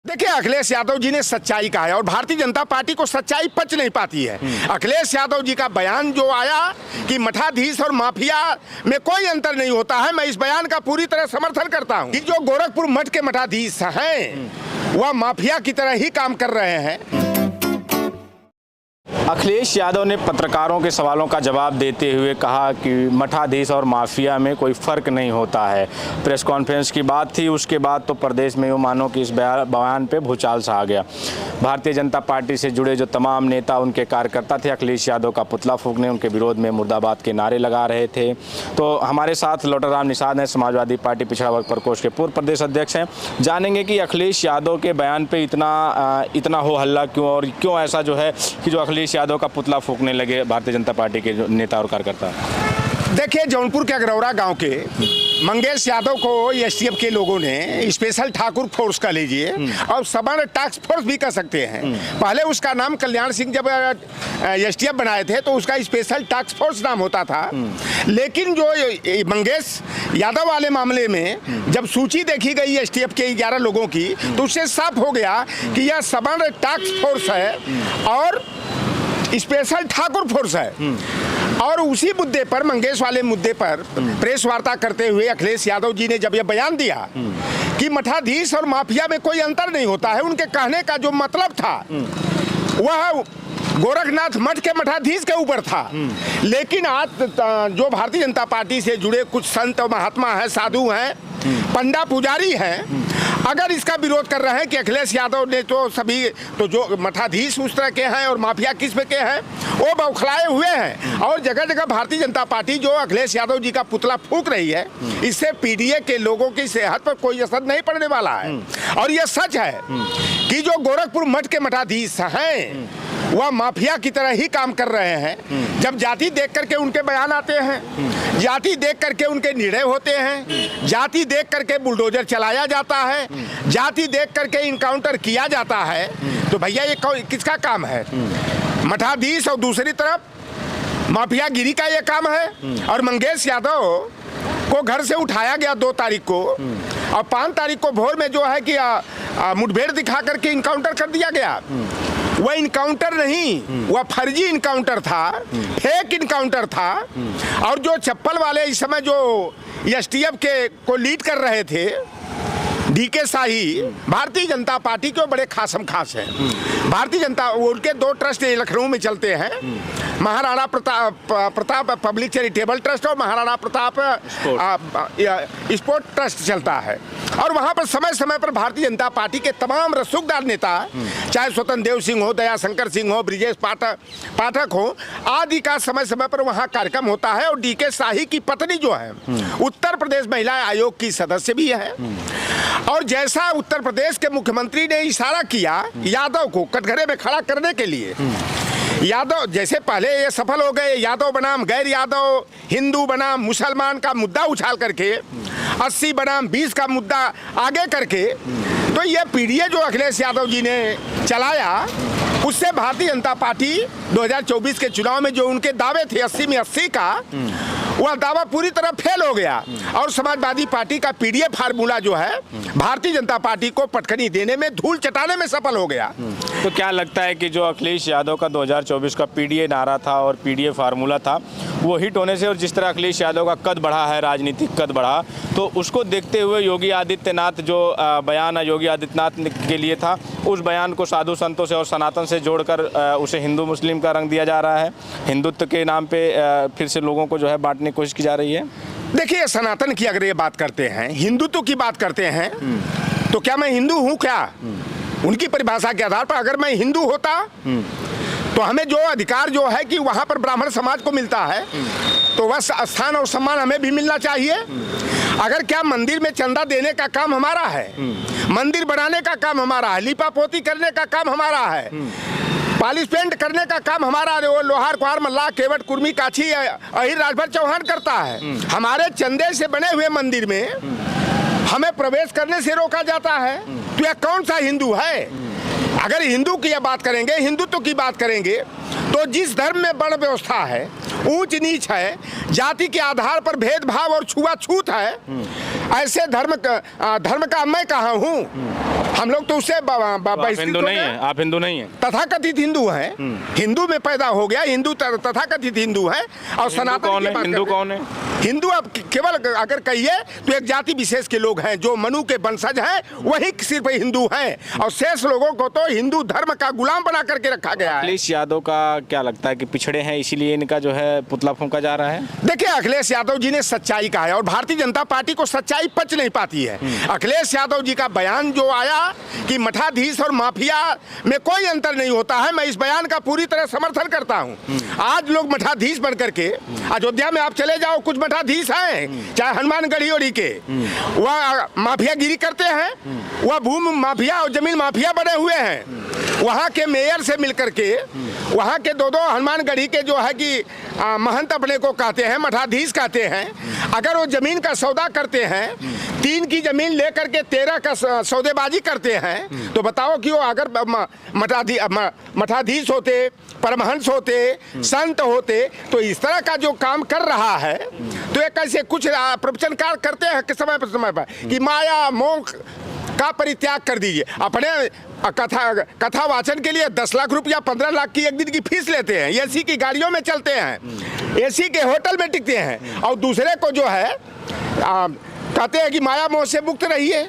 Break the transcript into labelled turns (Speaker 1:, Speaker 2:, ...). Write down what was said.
Speaker 1: देखिए, अखिलेश यादव जी ने सच्चाई कहा है और भारतीय जनता पार्टी को सच्चाई पच नहीं पाती है। अखिलेश यादव जी का बयान जो आया कि मठाधीश और माफिया में कोई अंतर नहीं होता है, मैं इस बयान का पूरी तरह समर्थन करता हूं कि जो गोरखपुर मठ के मठाधीश हैं वह माफिया की तरह ही काम कर रहे हैं।
Speaker 2: अखिलेश यादव ने पत्रकारों के सवालों का जवाब देते हुए कहा कि मठाधीश और माफिया में कोई फ़र्क नहीं होता है। प्रेस कॉन्फ्रेंस की बात थी, उसके बाद तो प्रदेश में यूँ मानो कि इस बयान पे भूचाल सा आ गया। भारतीय जनता पार्टी से जुड़े जो तमाम नेता, उनके कार्यकर्ता थे, अखिलेश यादव का पुतला फूंकने, उनके विरोध में मुर्दाबाद के नारे लगा रहे थे। तो हमारे साथ लोटाराम निषाद हैं, समाजवादी पार्टी पिछड़ा वर्ग प्रकोष्ठ के पूर्व प्रदेश अध्यक्ष हैं। जानेंगे कि अखिलेश यादव के बयान पर इतना हो हल्ला क्यों, और क्यों ऐसा जो है कि जो अखिलेश यादव का पुतला फूंकने लगे भारतीय जनता पार्टी के जो नेता और कार्यकर्ता।
Speaker 1: देखिए, जौनपुर के अग्रौरा गांव के मंगेश यादव को एसटीएफ के लोगों ने स्पेशल ठाकुर फोर्स का लीजिए और समान टास्क फोर्स भी कर सकते हैं। पहले उसका नाम कल्याण सिंह जब एसटीएफ बनाए थे तो उसका स्पेशल टास्क फोर्स नाम होता था। लेकिन जो मंगेश यादव वाले मामले में जब सूची देखी गई एसटीएफ के 11 लोगों की, तो उससे साफ हो गया कि यह समान टास्क फोर्स है और स्पेशल ठाकुर फोर्स है। और उसी मुद्दे पर, मंगेश वाले मुद्दे पर प्रेस वार्ता करते हुए अखिलेश यादव जी ने जब यह बयान दिया कि मठाधीश और माफिया में कोई अंतर नहीं होता है, उनके कहने का जो मतलब था वह गोरखनाथ मठ के मठाधीश के ऊपर था। लेकिन आज जो भारतीय जनता पार्टी से जुड़े कुछ संत और महात्मा हैं, साधु हैं, पंडा पुजारी हैं, अगर इसका विरोध कर रहे हैं कि अखिलेश यादव ने तो जो मठाधीश उस तरह के हैं और माफिया किस्म के हैं, वो बौखलाए हुए हैं। और जगह जगह भारतीय जनता पार्टी जो अखिलेश यादव जी का पुतला फूंक रही है, इससे पीडीए के लोगों की सेहत पर कोई असर नहीं पड़ने वाला है। और यह सच है कि जो गोरखपुर मठ के मठाधीश हैं वह माफिया की तरह ही काम कर रहे हैं। जब जाति देख करके उनके बयान आते हैं, जाति देख करके उनके निर्णय होते हैं, जाति देख करके बुलडोजर चलाया जाता है, जाति देख करके इनकाउंटर किया जाता है, तो भैया ये किसका काम है? मठाधीश और दूसरी तरफ माफियागिरी का ये काम है। और मंगेश यादव को घर से उठाया गया 2 तारीख को और 5 तारीख को भोर में जो है कि मुठभेड़ दिखा करके इनकाउंटर कर दिया गया। वह इनकाउंटर नहीं, वह फर्जी इनकाउंटर था, फेक इनकाउंटर था। और जो चप्पल वाले इस समय जो एसटीएफ के को लीड कर रहे थे, डीके शाही, भारतीय जनता पार्टी के बड़े खासम खास हैं। भारतीय जनता, उनके 2 ट्रस्ट लखनऊ में चलते हैं, Maharana Pratap public charitable trust और महाराणा प्रताप स्पोर्ट ट्रस्ट चलता है। और वहाँ पर समय समय पर भारतीय जनता पार्टी के तमाम रसूखदार नेता, चाहे स्वतंत्र देव सिंह हो, दयाशंकर सिंह हो, ब्रिजेश पाठक हो, आदि का समय समय पर वहाँ कार्यक्रम होता है। और डीके शाही की पत्नी जो है उत्तर प्रदेश महिला आयोग की सदस्य भी है। और जैसा उत्तर प्रदेश के मुख्यमंत्री ने इशारा किया यादव को कटघरे में खड़ा करने के लिए, यादव जैसे पहले ये सफल हो गए, यादव बनाम गैर यादव, हिंदू बनाम मुसलमान का मुद्दा उछाल करके 80 बनाम 20 का मुद्दा आगे करके, तो ये पीडीए जो अखिलेश यादव जी ने चलाया, उससे भारतीय जनता पार्टी 2024 के चुनाव में जो उनके दावे थे 80 में 80 का, वह दावा पूरी तरह फेल हो गया। और समाजवादी पार्टी का पीडीए फार्मूला जो है भारतीय जनता पार्टी को पटखनी देने में, धूल चटाने में सफल हो गया।
Speaker 2: तो क्या लगता है कि जो अखिलेश यादव का 2024 का पीडीए नारा था और पीडीए फार्मूला था, वो हिट होने से, और जिस तरह अखिलेश यादव का कद बढ़ा है, राजनीतिक कद बढ़ा, तो उसको देखते हुए योगी आदित्यनाथ जो बयान योगी आदित्यनाथ के लिए था, उस बयान को साधु संतों से और सनातन से जोड़कर उसे हिंदू मुस्लिम का रंग दिया जा रहा है, हिंदुत्व के नाम पे फिर से लोगों को जो है बांटने की कोशिश की जा रही है।
Speaker 1: देखिए, सनातन की अगर ये बात करते हैं, हिंदुत्व की बात करते हैं, तो क्या मैं हिंदू हूँ? क्या उनकी परिभाषा के आधार पर अगर मैं हिंदू होता तो हमें जो अधिकार जो है कि वहाँ पर ब्राह्मण समाज को मिलता है, तो वह स्थान और सम्मान हमें भी मिलना चाहिए। अगर क्या मंदिर में चंदा देने का काम हमारा है, मंदिर बनाने का काम हमारा है, लिपा पोती करने का काम हमारा है, पॉलिश पेंट करने का काम हमारा, वो लोहार कुहार मल्लाह केवट कुर्मी काछी अहिर राजभर चौहान करता है। हमारे चंदे से बने हुए मंदिर में हमें प्रवेश करने से रोका जाता है, तो यह कौन सा हिंदू है? अगर हिंदू की बात करेंगे, हिंदुत्व की बात करेंगे, तो जिस धर्म में वर्ण व्यवस्था है, ऊंच नीच है, जाति के आधार पर भेदभाव और छुआछूत है, ऐसे धर्म का मैं कहाँ हूँ? हम लोग तो उससे
Speaker 2: हिंदू नहीं है, आप हिंदू नहीं है,
Speaker 1: तथाकथित हिंदू है, हिंदू में पैदा हो गया, हिंदू तथाकथित हिंदू है। और सनातन
Speaker 2: हिंदू कौन है?
Speaker 1: हिंदू अब केवल अगर कहिए तो एक जाति विशेष के लोग हैं जो मनु के वंशज हैं, वही सिर्फ हिंदू हैं, और शेष लोगों को तो हिंदू धर्म का गुलाम बना करके रखा गया है।
Speaker 2: अखिलेश यादव का क्या लगता है कि पिछड़े हैं इसीलिए इनका जो है पुतला फूंका जा रहा है?
Speaker 1: देखिए, अखिलेश यादव जी ने सच्चाई कहा है और भारतीय जनता पार्टी को सच्चाई पच नहीं पाती है। अखिलेश यादव जी का बयान जो आया कि मठाधीश और माफिया में कोई अंतर नहीं होता है, मैं इस बयान का पूरी तरह समर्थन करता हूं। आज लोग मठाधीश बन करके, अयोध्या में आप चले जाओ, कुछ मठाधीश हैं, चाहे हनुमानगढ़ी और के, वह माफियागिरी करते हैं, वह भूमि माफिया और जमीन माफिया बने हुए हैं। वहाँ के मेयर से मिलकर के, वहाँ के दो हनुमानगढ़ी के जो है कि महंत अपने को कहते हैं, मठाधीश कहते हैं, अगर वो जमीन का सौदा करते हैं, 3 की जमीन लेकर के 13 का सौदेबाजी करते हैं, तो बताओ कि वो अगर मठाधीश होते, परमहंस होते, संत होते, तो इस तरह का जो काम कर रहा है, तो एक ऐसे कुछ प्रवचनकार करते हैं कि समय पर कि माया मोह का परित्याग कर दीजिए। अपने कथा वाचन के लिए 10 लाख रुपया, 15 लाख की एक दिन की फीस लेते हैं, एसी की गाड़ियों में चलते हैं, एसी के होटल में टिकते हैं, और दूसरे को जो है कहते हैं कि माया मोह से मुक्त रहिए।